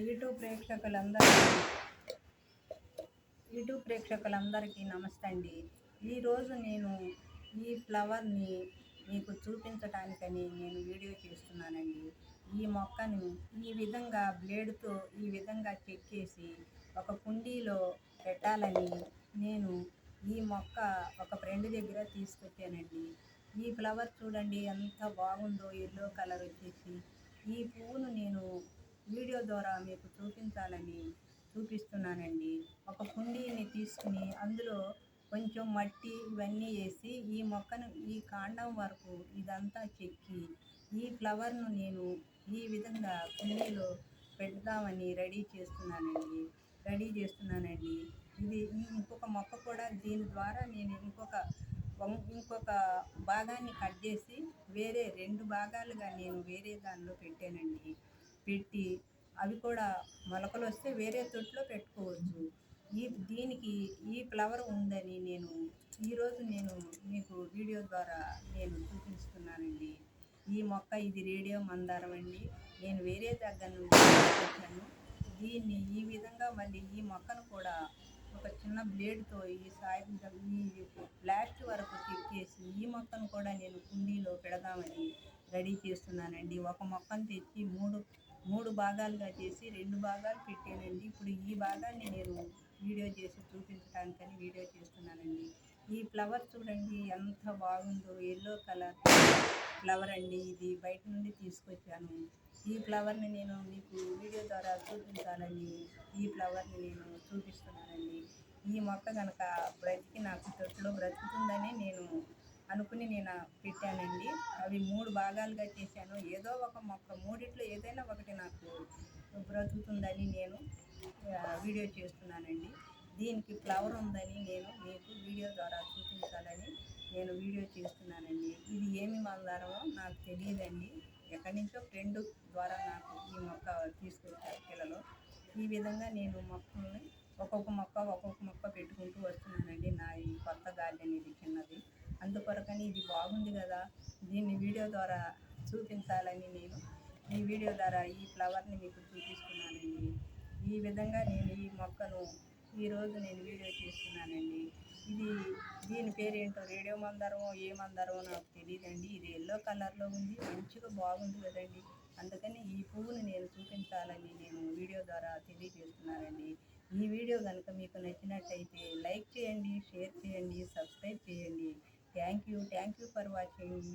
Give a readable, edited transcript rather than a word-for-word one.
YouTube ప్రేక్షకులందరికీ నమస్తే అండి. ఈరోజు నేను ఈ ఫ్లవర్ని మీకు చూపించటానికని నేను వీడియో చేస్తున్నానండి. ఈ మొక్కను ఈ విధంగా బ్లేడ్తో ఈ విధంగా చెక్కేసి ఒక కుండీలో పెట్టాలని నేను ఈ మొక్క ఒక ఫ్రెండ్ దగ్గర తీసుకొచ్చానండి. ఈ ఫ్లవర్ చూడండి ఎంత బాగుందో, ఎల్లో కలర్ వచ్చేసి. ఈ పువ్వును నేను వీడియో ద్వారా మీకు చూపిస్తున్నానండి. ఒక కుండీని తీసుకుని అందులో కొంచెం మట్టి ఇవన్నీ వేసి ఈ మొక్కను ఈ కాండం వరకు ఇదంతా చెక్కి ఈ ఫ్లవర్ను నేను ఈ విధంగా కుండీలో పెడదామని రెడీ చేస్తున్నానండి. ఇది ఇంకొక మొక్క కూడా దీని ద్వారా నేను ఇంకొక భాగాన్ని కట్ చేసి వేరే 2 భాగాలుగా నేను వేరే దానిలో పెట్టానండి. పెట్టి అవి కూడా మొలకలు వస్తే వేరే తొట్టులో పెట్టుకోవచ్చు. దీనికి ఈ ఫ్లవర్ ఉందని ఈరోజు నేను మీకు వీడియో ద్వారా చూపిస్తున్నానండి. ఈ మొక్క ఇది రేడియో మందారం అండి. నేను వేరే దగ్గర నుండి తెచ్చాను. దీన్ని ఈ విధంగా మళ్ళీ ఈ మొక్కను కూడా ఒక చిన్న బ్లేడ్తో ఈ లాస్ట్ వరకు చెక్కేసి ఈ మొక్కను కూడా నేను కుండీలో పెడదామని రెడీ చేస్తున్నానండి. ఒక మొక్కను తెచ్చి మూడు భాగాలుగా చేసి 2 భాగాలు పెట్టానండి. ఇప్పుడు ఈ భాగాన్ని నేను వీడియో చేసి చూపించడానికని వీడియో చేస్తున్నానండి. ఈ ఫ్లవర్ చూడండి ఎంత బాగుందో, ఎల్లో కలర్ ఫ్లవర్ అండి. ఇది బయట నుండి తీసుకొచ్చాను. ఈ ఫ్లవర్ని నేను మీకు వీడియో ద్వారా చూపించాలని ఈ ఫ్లవర్ని నేను చూపిస్తున్నానండి. ఈ మొక్క కనుక నాకు తొట్టులో బ్రతుకుతుందని నేను పెట్టానండి. అవి 3 భాగాలుగా చేశాను. ఏదో ఒక మొక్క మూడిట్లో ఏదైనా ఒకటి నాకు బ్రతుకుతుందని నేను వీడియో చేస్తున్నానండి. దీనికి ఫ్లవర్ ఉందని నేను మీకు వీడియో ద్వారా చూపించాలని నేను వీడియో చేస్తున్నానండి. ఇది ఏమి మందారమో నాకు తెలియదండి. ఎక్కడి నుంచో ఫ్రెండ్ ద్వారా నాకు ఈ మొక్క తీసుకొచ్చారు పిల్లలు. ఈ విధంగా నేను మొక్కల్ని ఒక్కొక్క మొక్క పెట్టుకుంటూ వస్తున్నానండి. నా ఈ కొత్త గార్డెన్ ఇది చిన్నది. అందుకొరకని ఇది బాగుంది కదా, దీన్ని వీడియో ద్వారా చూపించాలని నేను ఈ వీడియో ద్వారా ఈ ఫ్లవర్ని మీకు చూపిస్తున్నానండి. ఈ విధంగా నేను ఈ మొక్కను ఈరోజు నేను వీడియో చేస్తున్నానండి. దీని పేరేంటో రేడియో మందారమో ఏ మందారమో నాకు తెలియదండి. ఇది ఎల్లో కలర్లో ఉంది, మంచిగా బాగుంది కదండి. అందుకని ఈ పువ్వును నేను చూపించాలని నేను వీడియో ద్వారా తెలియజేస్తున్నానండి. ఈ వీడియో కనుక మీకు నచ్చినట్టయితే లైక్ చేయండి, షేర్ చేయండి, సబ్స్క్రైబ్ చేయండి. Thank you for watching.